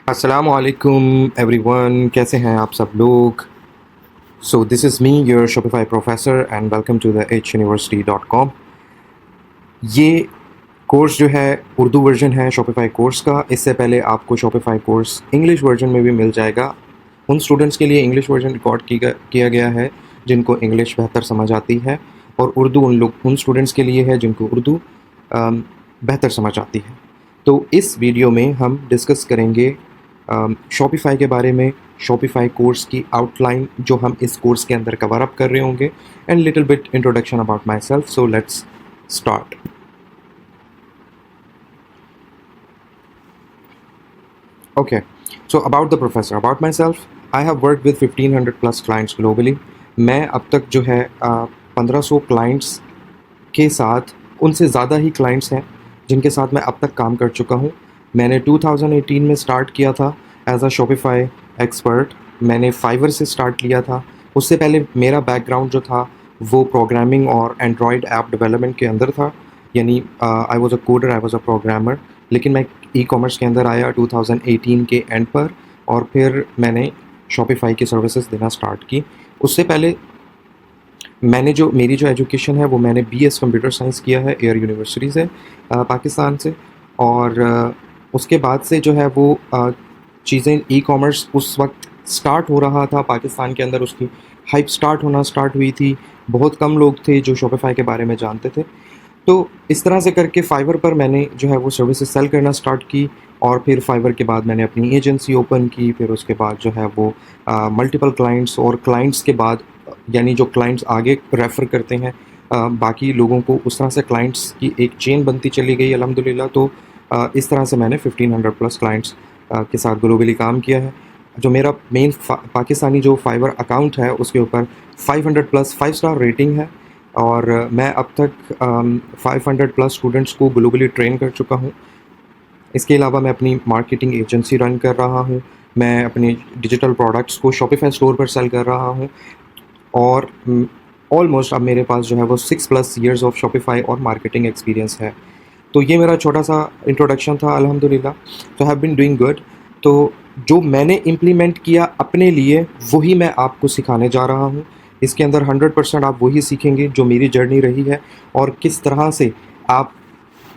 अस्सलाम वालेकुम एवरीवन, कैसे हैं आप सब लोग। So this is me your Shopify professor and welcome to the huniversity.com। ये कोर्स जो है उर्दू वर्जन है शॉपिफाई कोर्स का। इससे पहले आपको शॉपिफाई कोर्स इंग्लिश वर्जन में भी मिल जाएगा। उन स्टूडेंट्स के लिए इंग्लिश वर्जन रिकॉर्ड किया गया है जिनको इंग्लिश बेहतर समझ आती है, और उर्दू उन स्टूडेंट्स के लिए है जिनको उर्दू बेहतर समझ आती है। तो इस वीडियो में हम डिस्कस करेंगे शॉपिफाई के बारे में, शॉपिफाई कोर्स की आउटलाइन जो हम इस कोर्स के अंदर कवर अप कर रहे होंगे, and little bit introduction about my self. So let's start. Okay, so about the professor, about myself, I have worked with 1500 plus clients globally. मैं अब तक जो है 1500 क्लाइंट्स के साथ, उनसे ज़्यादा ही क्लाइंट्स हैं जिनके साथ मैं अब तक काम कर चुका हूँ। मैंने 2018 में स्टार्ट किया था एज अ शॉपिफाई एक्सपर्ट। मैंने फाइवर से स्टार्ट लिया था। उससे पहले मेरा बैकग्राउंड जो था वो प्रोग्रामिंग और एंड्रॉयड ऐप डेवलपमेंट के अंदर था, यानी I was a coder, I was a programmer. लेकिन मैं ई कॉमर्स के अंदर आया 2018 के एंड पर, और फिर मैंने शॉपिफाई की सर्विसेज देना स्टार्ट की। उससे पहले मेरी जो एजुकेशन है वो मैंने BS कंप्यूटर साइंस किया है एयर यूनिवर्सिटी से, पाकिस्तान से। और उसके बाद से जो है वो चीज़ें, ई कॉमर्स उस वक्त स्टार्ट हो रहा था पाकिस्तान के अंदर, उसकी हाइप स्टार्ट हुई थी। बहुत कम लोग थे जो शॉपिफाई के बारे में जानते थे। तो इस तरह से करके फाइवर पर मैंने जो है वो सर्विसेज सेल करना स्टार्ट की, और फिर फाइवर के बाद मैंने अपनी एजेंसी ओपन की। फिर उसके बाद जो है वो मल्टीपल क्लाइंट्स, और क्लाइंट्स के बाद यानी जो क्लाइंट्स आगे रेफ़र करते हैं बाकी लोगों को, उस तरह से क्लाइंट्स की एक चेन बनती चली गई अल्हम्दुलिल्लाह। तो इस तरह से मैंने 1500 प्लस क्लाइंट्स के साथ ग्लोबली काम किया है। जो मेरा मेन पाकिस्तानी जो फाइवर अकाउंट है उसके ऊपर 500 प्लस 5 स्टार रेटिंग है, और मैं अब तक 500 प्लस स्टूडेंट्स को ग्लोबली ट्रेन कर चुका हूँ। इसके अलावा मैं अपनी मार्केटिंग एजेंसी रन कर रहा हूँ। मैं अपने डिजिटल प्रोडक्ट्स को शॉपिफाई स्टोर पर सेल कर रहा हूँ, और ऑलमोस्ट अब मेरे पास जो है वो 6 प्लस ईयर्स ऑफ शॉपिफाई और मार्केटिंग एक्सपीरियंस है। तो ये मेरा छोटा सा इंट्रोडक्शन था अल्हम्दुलिल्लाह। तो हैव बीन डूइंग गुड। तो जो मैंने इम्प्लीमेंट किया अपने लिए वही मैं आपको सिखाने जा रहा हूँ। इसके अंदर 100% आप वही सीखेंगे जो मेरी जर्नी रही है, और किस तरह से आप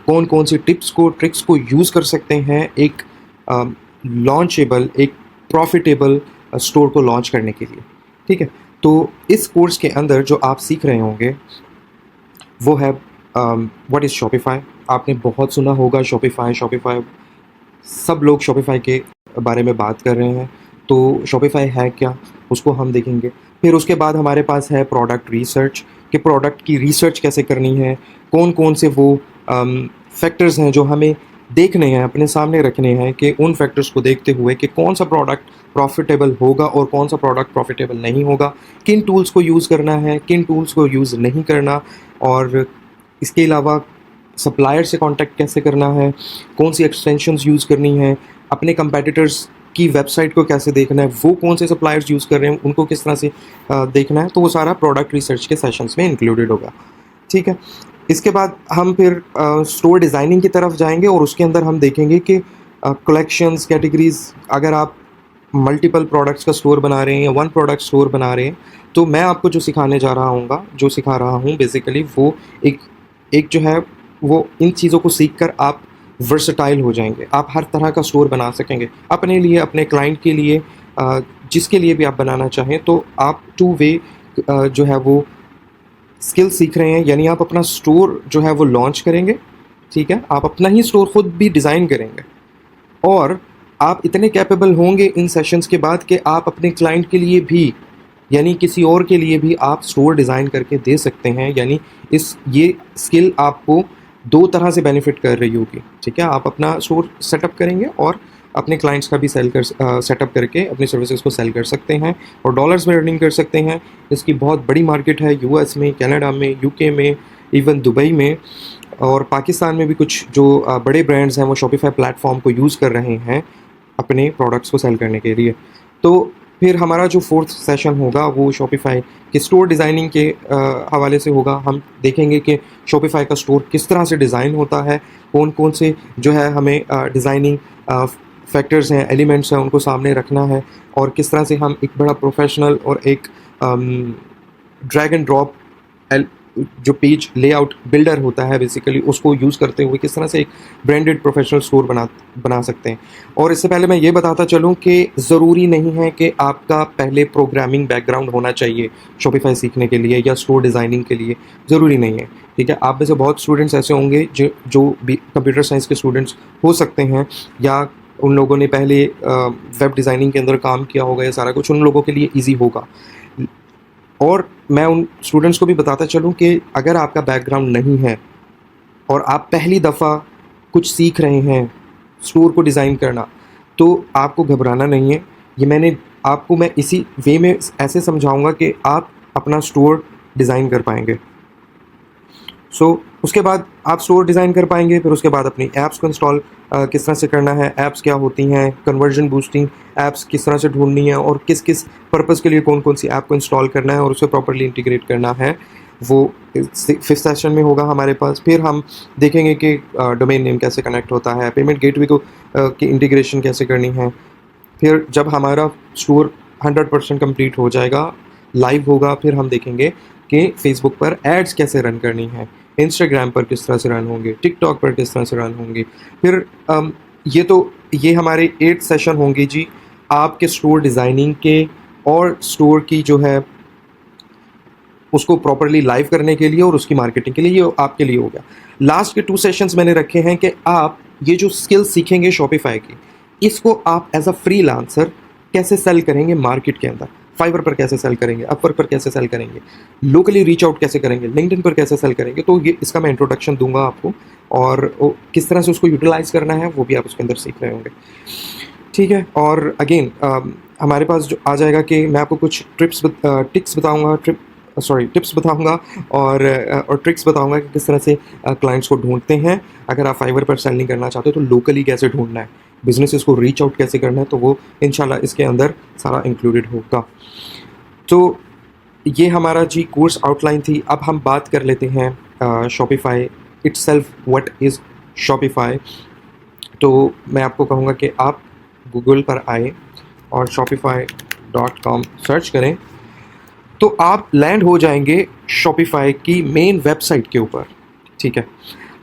कौन कौन सी टिप्स को, ट्रिक्स को यूज़ कर सकते हैं एक लॉन्चेबल, एक प्रॉफिटेबल स्टोर को लॉन्च करने के लिए। ठीक है, तो इस कोर्स के अंदर जो आप सीख रहे होंगे वो है व्हाट इज़ शॉपिफाई। आपने बहुत सुना होगा शॉपिफाई शॉपिफाई, सब लोग शॉपिफाई के बारे में बात कर रहे हैं। तो शॉपिफाई है क्या, उसको हम देखेंगे। फिर उसके बाद हमारे पास है प्रोडक्ट रिसर्च, कि प्रोडक्ट की रिसर्च कैसे करनी है, कौन कौन से वो फैक्टर्स हैं जो हमें देखने हैं, अपने सामने रखने हैं, कि उन फैक्टर्स को देखते हुए कि कौन सा प्रोडक्ट प्रॉफिटेबल होगा और कौन सा प्रोडक्ट प्रॉफिटेबल नहीं होगा, किन टूल्स को यूज़ करना है, किन टूल्स को यूज़ नहीं करना, और इसके अलावा सप्लायर से कांटेक्ट कैसे करना है, कौन सी एक्सटेंशंस यूज़ करनी है, अपने कंपेटिटर्स की वेबसाइट को कैसे देखना है, वो कौन से सप्लायर्स यूज़ कर रहे हैं उनको किस तरह से देखना है। तो वो सारा प्रोडक्ट रिसर्च के सेशंस में इंक्लूडेड होगा। ठीक है, इसके बाद हम फिर स्टोर डिज़ाइनिंग की तरफ जाएंगे, और उसके अंदर हम देखेंगे कि कलेक्शंस, कैटेगरीज, अगर आप मल्टीपल प्रोडक्ट्स का स्टोर बना रहे हैं या वन प्रोडक्ट स्टोर बना रहे हैं, तो मैं आपको जो सिखा रहा हूँ बेसिकली वो एक जो है वो इन चीज़ों को सीख कर आप वर्सटाइल हो जाएंगे। आप हर तरह का स्टोर बना सकेंगे अपने लिए, अपने क्लाइंट के लिए, जिसके लिए भी आप बनाना चाहें। तो आप टू वे जो है वो स्किल सीख रहे हैं, यानी आप अपना स्टोर जो है वो लॉन्च करेंगे। ठीक है, आप अपना ही स्टोर खुद भी डिज़ाइन करेंगे, और आप इतने कैपेबल होंगे इन सेशंस के बाद कि आप अपने क्लाइंट के लिए भी, यानी किसी और के लिए भी आप स्टोर डिज़ाइन करके दे सकते हैं। यानी ये स्किल आपको दो तरह से बेनिफिट कर रही होगी। ठीक है, आप अपना स्टोर सेटअप करेंगे और अपने क्लाइंट्स का भी सेटअप करके अपनी सर्विसेज को सेल कर सकते हैं, और डॉलर्स में अर्निंग कर सकते हैं। इसकी बहुत बड़ी मार्केट है US में, कनाडा में, UK में, इवन दुबई में, और पाकिस्तान में भी कुछ जो बड़े ब्रांड्स हैं वो शॉपिफाई प्लेटफॉर्म को यूज़ कर रहे हैं अपने प्रोडक्ट्स को सेल करने के लिए। तो फिर हमारा जो 4th सेशन होगा वो शॉपिफाई के स्टोर डिज़ाइनिंग के हवाले से होगा। हम देखेंगे कि शॉपिफाई का स्टोर किस तरह से डिज़ाइन होता है, कौन कौन से जो है हमें डिज़ाइनिंग फैक्टर्स हैं, एलिमेंट्स हैं, उनको सामने रखना है, और किस तरह से हम एक बड़ा प्रोफेशनल और एक ड्रैग एंड ड्रॉप जो पेज लेआउट बिल्डर होता है बेसिकली, उसको यूज़ करते हुए किस तरह से एक ब्रांडेड प्रोफेशनल स्टोर बना सकते हैं। और इससे पहले मैं ये बताता चलूँ कि ज़रूरी नहीं है कि आपका पहले प्रोग्रामिंग बैकग्राउंड होना चाहिए शॉपिफाई सीखने के लिए या स्टोर डिज़ाइनिंग के लिए, ज़रूरी नहीं है। ठीक है, आप में से बहुत स्टूडेंट्स ऐसे होंगे जो भी कंप्यूटर साइंस के स्टूडेंट्स हो सकते हैं, या उन लोगों ने पहले वेब डिज़ाइनिंग के अंदर काम किया होगा, या सारा कुछ उन लोगों के लिए ईजी होगा। और मैं उन स्टूडेंट्स को भी बताता चलूँ कि अगर आपका बैकग्राउंड नहीं है और आप पहली दफ़ा कुछ सीख रहे हैं स्टोर को डिज़ाइन करना, तो आपको घबराना नहीं है। ये मैं इसी वे में ऐसे समझाऊंगा कि आप अपना स्टोर डिज़ाइन कर पाएंगे। उसके बाद आप स्टोर डिज़ाइन कर पाएंगे, फिर उसके बाद अपनी ऐप्स को इंस्टॉल किस तरह से करना है, ऐप्स क्या होती हैं, कन्वर्जन बूस्टिंग ऐप्स किस तरह से ढूंढनी है, और किस किस पर्पज़ के लिए कौन कौन सी ऐप को इंस्टॉल करना है और उसे प्रॉपर्ली इंटीग्रेट करना है, वो 5th सेशन में होगा हमारे पास। फिर हम देखेंगे कि डोमेन नेम कैसे कनेक्ट होता है, पेमेंट गेटवे को की इंटीग्रेशन कैसे करनी है। फिर जब हमारा स्टोर 100% कंप्लीट हो जाएगा, लाइव होगा, फिर हम देखेंगे कि फेसबुक पर एड्स कैसे रन करनी है, इंस्टाग्राम पर किस तरह से रन होंगे, टिकटॉक पर किस तरह से रन होंगे। फिर ये हमारे 8 सेशन होंगे जी आपके स्टोर डिज़ाइनिंग के, और स्टोर की जो है उसको प्रॉपर्ली लाइव करने के लिए और उसकी मार्केटिंग के लिए। ये आपके लिए हो गया। लास्ट के 2 सेशंस मैंने रखे हैं कि आप ये जो स्किल सीखेंगे शॉपिफाई की, इसको आप एज अ फ्रीलांसर कैसे सेल करेंगे मार्केट के अंदर, फाइवर पर कैसे सेल करेंगे, अपवर्क पर कैसे सेल करेंगे, लोकली रीच आउट कैसे करेंगे, लिंक्डइन पर कैसे सेल करेंगे। तो ये इसका मैं इंट्रोडक्शन दूंगा आपको, और किस तरह से उसको यूटिलाइज़ करना है वो भी आप उसके अंदर सीख रहे होंगे। ठीक है, और अगेन हमारे पास जो आ जाएगा कि मैं आपको कुछ टिप्स बताऊंगा और ट्रिक्स बताऊंगा कि किस तरह से क्लाइंट्स को ढूंढते हैं। अगर आप फाइवर पर सेल नहीं करना चाहते तो लोकली कैसे ढूंढना है, बिजनेसेस को रीच आउट कैसे करना है, तो वो इंशाल्लाह इसके अंदर सारा इंक्लूडेड होगा। तो ये हमारा जी कोर्स आउटलाइन थी। अब हम बात कर लेते हैं Shopify itself, what is Shopify. तो मैं आपको कहूँगा कि आप गूगल पर आए और shopify.com सर्च करें, तो आप लैंड हो जाएंगे शॉपिफाई की मेन वेबसाइट के ऊपर। ठीक है,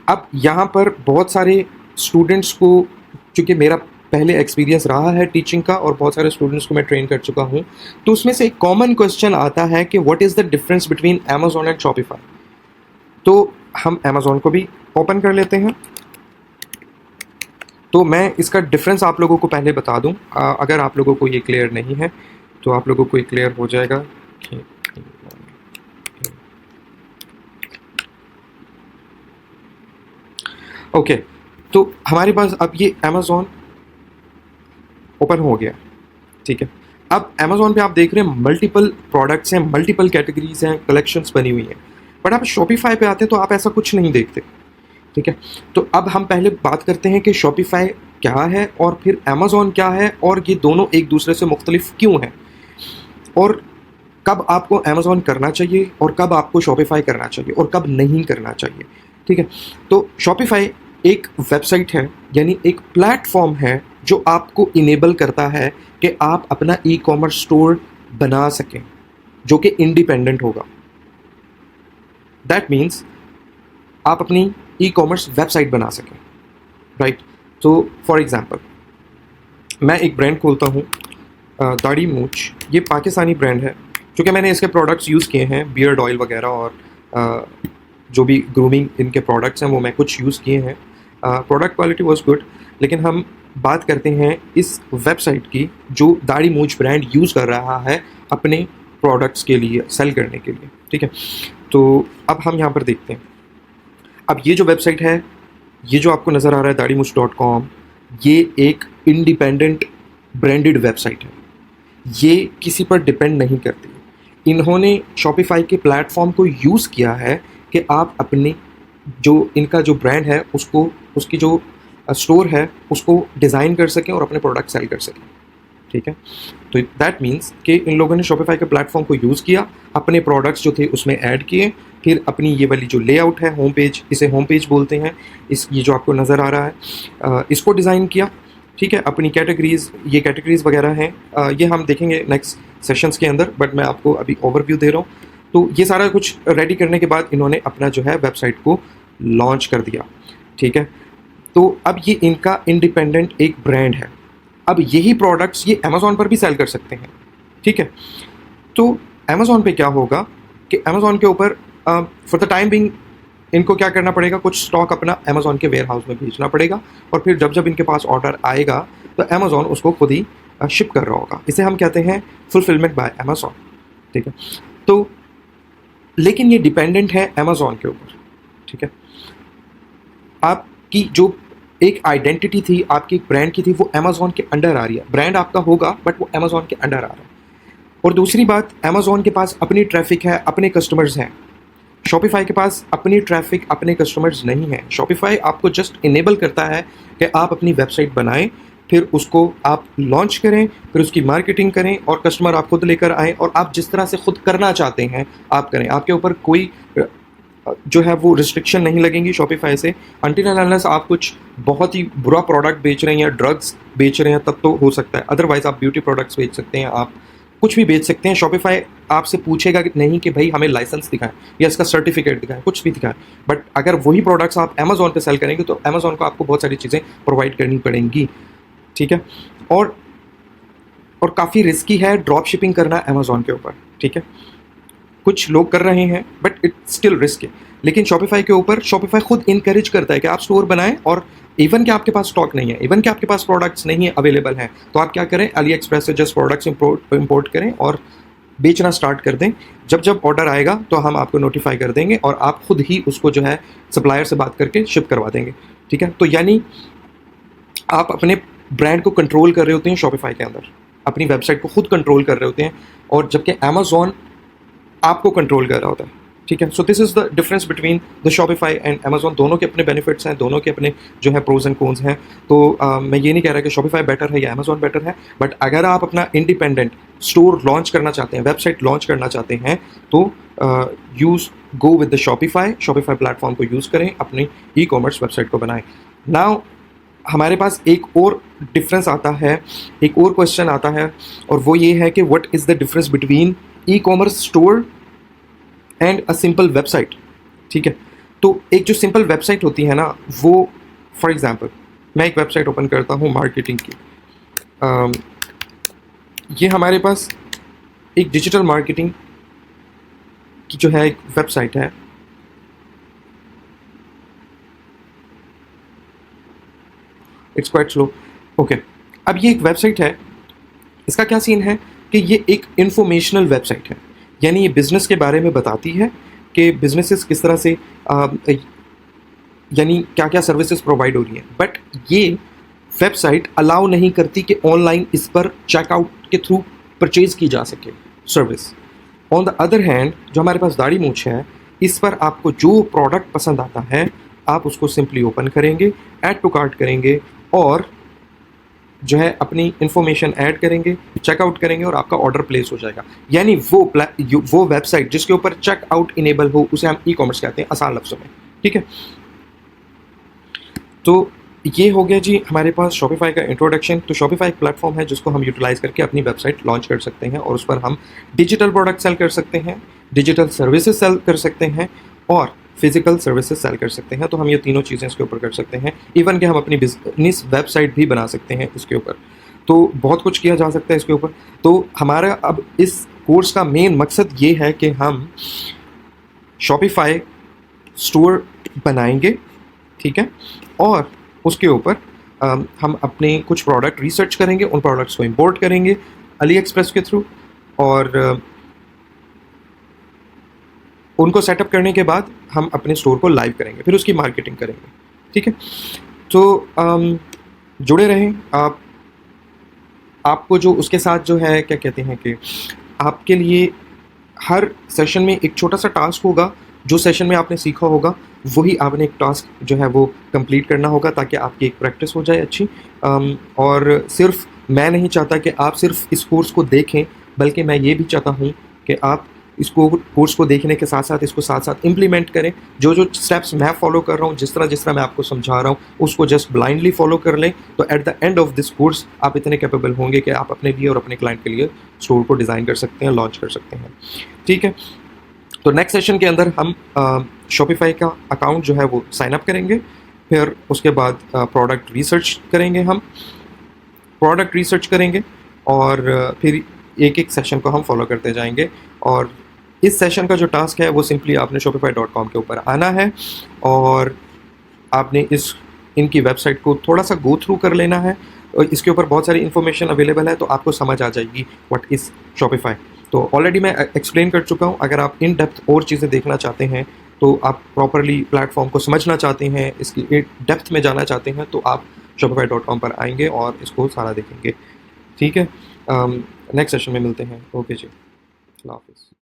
अब यहाँ पर बहुत सारे स्टूडेंट्स को, चूँकि मेरा पहले एक्सपीरियंस रहा है टीचिंग का और बहुत सारे स्टूडेंट्स को मैं ट्रेन कर चुका हूँ, तो उसमें से एक कॉमन क्वेश्चन आता है कि what is the difference between Amazon and Shopify. तो हम अमेज़ॉन को भी ओपन कर लेते हैं। तो मैं इसका डिफरेंस आप लोगों को पहले बता दूं, अगर आप लोगों को ये क्लियर नहीं है तो आप लोगों को ये क्लियर हो जाएगा। ओके, तो हमारे पास अब ये अमेज़ॉन ओपन हो गया। ठीक है, अब अमेज़ॉन पे आप देख रहे हैं मल्टीपल प्रोडक्ट्स हैं, मल्टीपल कैटेगरीज हैं, कलेक्शंस बनी हुई हैं। बट आप शॉपिफाई पे आते हैं तो आप ऐसा कुछ नहीं देखते। ठीक है, तो अब हम पहले बात करते हैं कि शॉपिफाई क्या है और फिर अमेज़ॉन क्या है, और ये दोनों एक दूसरे से मुख्तलिफ क्यों हैं, और कब आपको अमेज़ॉन करना चाहिए और कब आपको शॉपिफाई करना चाहिए और कब नहीं करना चाहिए। ठीक है, तो शॉपिफाई एक वेबसाइट है, यानी एक प्लेटफॉर्म है जो आपको इनेबल करता है कि आप अपना ई कॉमर्स स्टोर बना सकें जो कि इंडिपेंडेंट होगा। दैट मीन्स आप अपनी ई कॉमर्स वेबसाइट बना सकें, राइट। तो फॉर एग्जांपल मैं एक ब्रांड खोलता हूँ, दाढ़ी मूछ। ये पाकिस्तानी ब्रांड है, क्योंकि मैंने इसके प्रोडक्ट्स यूज़ किए हैं, बियर्ड ऑयल वगैरह, और जो भी ग्रूमिंग इनके प्रोडक्ट्स हैं वो मैं कुछ यूज़ किए हैं। Product quality was good. लेकिन हम बात करते हैं इस वेबसाइट की जो दाढ़ी मूछ ब्रांड यूज़ कर रहा है अपने प्रोडक्ट्स के लिए, सेल करने के लिए। ठीक है, तो अब हम यहाँ पर देखते हैं। अब ये जो वेबसाइट है, ये जो आपको नज़र आ रहा है daadimuch.com, ये एक इंडिपेंडेंट ब्रांडेड वेबसाइट है। ये किसी पर डिपेंड नहीं करती। इन्होंने शॉपिफाई के प्लेटफॉर्म को यूज़ किया है कि आप अपने जो इनका जो ब्रांड है उसको, उसकी जो स्टोर है उसको डिज़ाइन कर सकें और अपने प्रोडक्ट सेल कर सकें। ठीक है, तो दैट मीन्स कि इन लोगों ने शॉपिफाई के प्लेटफॉर्म को यूज़ किया, अपने प्रोडक्ट्स जो थे उसमें ऐड किए, फिर अपनी ये वाली जो लेआउट है, होम पेज, इसे होम पेज बोलते हैं, ये जो आपको नज़र आ रहा है, इसको डिज़ाइन किया। ठीक है, अपनी कैटेगरीज़, ये कैटेगरीज़ वगैरह हैं, ये हम देखेंगे नेक्स्ट सेशंस के अंदर, बट मैं आपको अभी ओवरव्यू दे रहा हूँ। तो ये सारा कुछ रेडी करने के बाद इन्होंने अपना जो है वेबसाइट को लॉन्च कर दिया, ठीक है। तो अब ये इनका इंडिपेंडेंट एक ब्रांड है। अब यही प्रोडक्ट्स ये अमेज़ॉन पर भी सेल कर सकते हैं, ठीक है। तो अमेज़ॉन पे क्या होगा कि अमेज़ॉन के ऊपर फॉर द टाइम बिंग इनको क्या करना पड़ेगा, कुछ स्टॉक अपना अमेज़ॉन के वेयर हाउस में भेजना पड़ेगा, और फिर जब जब इनके पास ऑर्डर आएगा तो अमेज़ॉन उसको खुद ही शिप कर रहा होगा। इसे हम कहते हैं फुलफिलमेंट बाय अमेज़ॉन, ठीक है। तो लेकिन ये डिपेंडेंट है अमेज़ॉन के ऊपर, ठीक है। आपकी जो एक आइडेंटिटी थी, आपकी एक ब्रांड की थी, वो अमेज़ॉन के अंडर आ रही है। ब्रांड आपका होगा बट वो अमेज़ॉन के अंडर आ रहा है। और दूसरी बात, अमेज़ॉन के पास अपनी ट्रैफिक है, अपने कस्टमर्स हैं। शॉपिफ़ाई के पास अपनी ट्रैफिक, अपने कस्टमर्स नहीं हैं। शॉपिफ़ाई आपको जस्ट इनेबल करता है कि आप अपनी वेबसाइट बनाएं, फिर उसको आप लॉन्च करें, फिर उसकी मार्केटिंग करें और कस्टमर आप खुद लेकर आएँ, और आप जिस तरह से खुद करना चाहते हैं आप करें। आपके ऊपर कोई जो है वो रिस्ट्रिक्शन नहीं लगेंगी शॉपिफ़ाई से, अनटिल एंड अनलेस आप कुछ बहुत ही बुरा प्रोडक्ट बेच रहे हैं या ड्रग्स बेच रहे हैं, तब तो हो सकता है। अदरवाइज़ आप ब्यूटी प्रोडक्ट्स बेच सकते हैं, आप कुछ भी बेच सकते हैं। शॉपिफ़ाई आपसे पूछेगा कि नहीं कि भाई हमें लाइसेंस दिखाएं या इसका सर्टिफिकेट दिखाएं, कुछ भी दिखाएं। बट अगर वही प्रोडक्ट्स आप अमेज़ॉन पे सेल करेंगे तो अमेज़ॉन को आपको बहुत सारी चीज़ें प्रोवाइड करनी पड़ेंगी, ठीक है। और काफ़ी रिस्की है ड्रॉप शिपिंग करना अमेज़ॉन के ऊपर, ठीक है। कुछ लोग कर रहे हैं बट इट्स स्टिल रिस्क है। लेकिन शॉपिफ़ाई के ऊपर शॉपिफ़ाई खुद इनकरेज करता है कि आप स्टोर बनाएं, और इवन कि आपके पास स्टॉक नहीं है, इवन कि आपके पास प्रोडक्ट्स नहीं है, अवेलेबल हैं, तो आप क्या करें, अली एक्सप्रेस से जस्ट प्रोडक्ट्स इंपोर्ट करें और बेचना स्टार्ट कर दें। जब जब ऑर्डर आएगा तो हम आपको नोटिफाई कर देंगे और आप खुद ही उसको जो है सप्लायर से बात करके शिप करवा देंगे, ठीक है। तो यानी आप अपने ब्रांड को कंट्रोल कर रहे होते हैं शॉपिफ़ाई के अंदर, अपनी वेबसाइट को खुद कंट्रोल कर रहे होते हैं, और जबकि अमेज़ॉन आपको कंट्रोल कर रहा होता है, ठीक है। So this is the difference between the Shopify and Amazon. दोनों के अपने बेनिफिट्स हैं, दोनों के अपने जो है प्रोज एंड कॉन्स हैं। तो मैं ये नहीं कह रहा कि शॉपिफ़ाई बेटर है या अमेज़ॉन बेटर है, बट अगर आप अपना इंडिपेंडेंट स्टोर लॉन्च करना चाहते हैं, वेबसाइट लॉन्च करना चाहते हैं, तो go with the Shopify platform को यूज़ करें, अपनी ई कॉमर्स वेबसाइट को बनाएं। नाउ हमारे पास एक और डिफरेंस आता है, एक और क्वेश्चन आता है, और वो ये है कि what is the difference between e commerce store and a simple website, ठीक है। तो एक जो सिंपल वेबसाइट होती है ना, वो फॉर एग्जांपल मैं एक वेबसाइट ओपन करता हूँ मार्केटिंग की। ये हमारे पास एक डिजिटल मार्केटिंग की जो है एक वेबसाइट है। It's quite slow, okay. अब ये एक वेबसाइट है, इसका क्या सीन है कि ये एक इंफॉर्मेशनल वेबसाइट है, यानी ये बिज़नेस के बारे में बताती है कि बिजनेसेस किस तरह से यानी क्या क्या सर्विसेज प्रोवाइड हो रही हैं। बट ये वेबसाइट अलाउ नहीं करती कि ऑनलाइन इस पर चेकआउट के थ्रू परचेज़ की जा सके service. On the other hand जो हमारे पास दाढ़ी मूंछ है, इस पर आपको जो प्रोडक्ट पसंद आता है आप उसको सिंपली ओपन करेंगे, ऐड टू कार्ट करेंगे, और जो है अपनी इन्फॉर्मेशन ऐड करेंगे, चेकआउट करेंगे, और आपका ऑर्डर प्लेस हो जाएगा। यानी वो वेबसाइट जिसके ऊपर चेकआउट इनेबल हो उसे हम ई कॉमर्स कहते हैं आसान लफ्ज़ों में, ठीक है। तो ये हो गया जी हमारे पास शॉपिफ़ाई का इंट्रोडक्शन। तो शॉपिफ़ाई एक प्लेटफॉर्म है जिसको हम यूटिलाइज़ करके अपनी वेबसाइट लॉन्च कर सकते हैं, और उस पर हम डिजिटल प्रोडक्ट सेल कर सकते हैं, डिजिटल सर्विसेज सेल कर सकते हैं, और फिजिकल सर्विसेज सेल कर सकते हैं। तो हम ये तीनों चीज़ें इसके ऊपर कर सकते हैं। इवन कि हम अपनी बिजनेस वेबसाइट भी बना सकते हैं इसके ऊपर। तो बहुत कुछ किया जा सकता है इसके ऊपर। तो हमारा अब इस कोर्स का मेन मकसद ये है कि हम शॉपिफ़ाई स्टोर बनाएंगे, ठीक है, और उसके ऊपर हम अपने कुछ प्रोडक्ट रिसर्च करेंगे, उन प्रोडक्ट्स को इंपोर्ट करेंगे अली एक्सप्रेस के थ्रू, और उनको सेटअप करने के बाद हम अपने स्टोर को लाइव करेंगे, फिर उसकी मार्केटिंग करेंगे, ठीक है। तो जुड़े रहें आप। आपको जो उसके साथ जो है क्या कहते हैं कि आपके लिए हर सेशन में एक छोटा सा टास्क होगा। जो सेशन में आपने सीखा होगा वही आपने एक टास्क जो है वो कंप्लीट करना होगा, ताकि आपकी एक प्रैक्टिस हो जाए अच्छी। और सिर्फ मैं नहीं चाहता कि आप सिर्फ इस कोर्स को देखें, बल्कि मैं ये भी चाहता हूँ कि आप इसको कोर्स को देखने के साथ साथ इसको साथ साथ इम्प्लीमेंट करें। जो जो स्टेप्स मैं फॉलो कर रहा हूँ, जिस तरह मैं आपको समझा रहा हूँ, उसको जस्ट ब्लाइंडली फॉलो कर लें, तो at the end of this course आप इतने कैपेबल होंगे कि आप अपने लिए और अपने क्लाइंट के लिए स्टोर को डिज़ाइन कर सकते हैं, लॉन्च कर सकते हैं। ठीक है, तो नेक्स्ट सेशन के अंदर हम शॉपिफाई का अकाउंट जो है वो साइन अप करेंगे। फिर उसके बाद प्रोडक्ट रिसर्च करेंगे, हम प्रोडक्ट रिसर्च करेंगे और फिर एक एक सेशन को हम फॉलो करते जाएंगे। और इस सेशन का जो टास्क है वो सिंपली आपने shopify.com के ऊपर आना है और आपने इनकी वेबसाइट को थोड़ा सा गो थ्रू कर लेना है। और इसके ऊपर बहुत सारी इन्फॉर्मेशन अवेलेबल है, तो आपको समझ आ जाएगी व्हाट इज़ शॉपिफाई। तो ऑलरेडी मैं एक्सप्लेन कर चुका हूँ। अगर आप इन डेप्थ और चीज़ें देखना चाहते हैं, तो आप प्रॉपरली प्लेटफॉर्म को समझना चाहते हैं, इसकी डेप्थ में जाना चाहते हैं, तो आप shopify.com पर आएंगे और इसको सारा देखेंगे। ठीक है, नेक्स्ट सेशन में मिलते हैं। ओके जी, अल्लाह हाफिज़।